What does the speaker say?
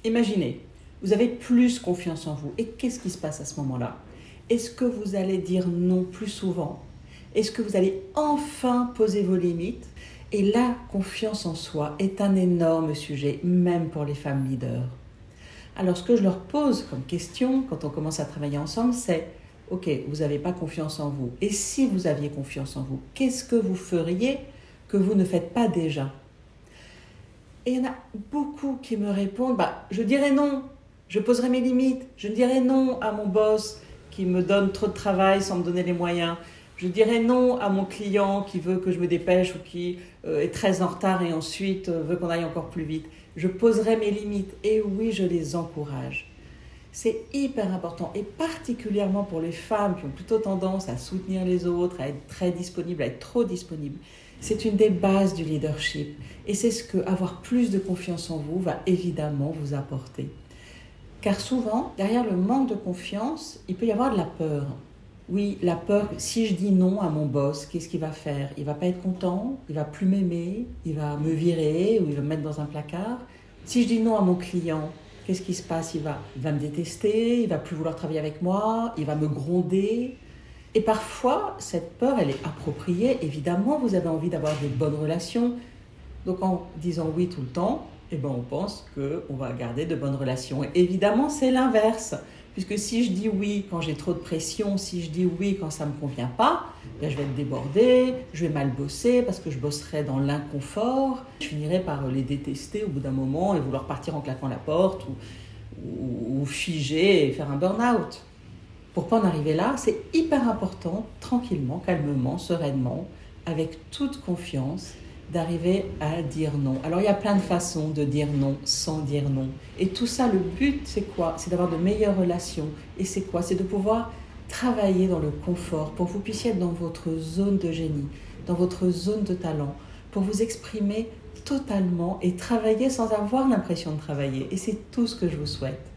Imaginez, vous avez plus confiance en vous. Et qu'est-ce qui se passe à ce moment-là? Est-ce que vous allez dire non plus souvent? Est-ce que vous allez enfin poser vos limites? Et la confiance en soi est un énorme sujet, même pour les femmes leaders. Alors, ce que je leur pose comme question quand on commence à travailler ensemble, c'est « Ok, vous n'avez pas confiance en vous. Et si vous aviez confiance en vous, qu'est-ce que vous feriez que vous ne faites pas déjà ?» Et il y en a beaucoup qui me répondent « Je dirais non, je poserai mes limites, je dirais non à mon boss qui me donne trop de travail sans me donner les moyens. Je dirais non à mon client qui veut que je me dépêche ou qui est très en retard et ensuite veut qu'on aille encore plus vite. Je poserai mes limites. » Et oui, je les encourage. C'est hyper important, et particulièrement pour les femmes qui ont plutôt tendance à soutenir les autres, à être très disponibles, à être trop disponibles. C'est une des bases du leadership, et c'est ce que avoir plus de confiance en vous va évidemment vous apporter. Car souvent, derrière le manque de confiance, il peut y avoir de la peur. Oui, la peur, si je dis non à mon boss, qu'est-ce qu'il va faire? Il va pas être content, il va plus m'aimer, il va me virer ou il va me mettre dans un placard. Si je dis non à mon client, qu'est-ce qui se passe? Il va me détester, il va plus vouloir travailler avec moi, il va me gronder. Et parfois, cette peur, elle est appropriée. Évidemment, vous avez envie d'avoir des bonnes relations. Donc en disant oui tout le temps, on pense qu'on va garder de bonnes relations. Et évidemment, c'est l'inverse. Puisque si je dis oui quand j'ai trop de pression, si je dis oui quand ça ne me convient pas, je vais être débordée, je vais mal bosser parce que je bosserai dans l'inconfort. Je finirai par les détester au bout d'un moment et vouloir partir en claquant la porte ou figer et faire un burn-out. Pour ne pas en arriver là, c'est hyper important, tranquillement, calmement, sereinement, avec toute confiance, d'arriver à dire non. Alors il y a plein de façons de dire non sans dire non. Et tout ça, le but, c'est quoi? C'est d'avoir de meilleures relations. Et c'est quoi? C'est de pouvoir travailler dans le confort pour que vous puissiez être dans votre zone de génie, dans votre zone de talent, pour vous exprimer totalement et travailler sans avoir l'impression de travailler. Et c'est tout ce que je vous souhaite.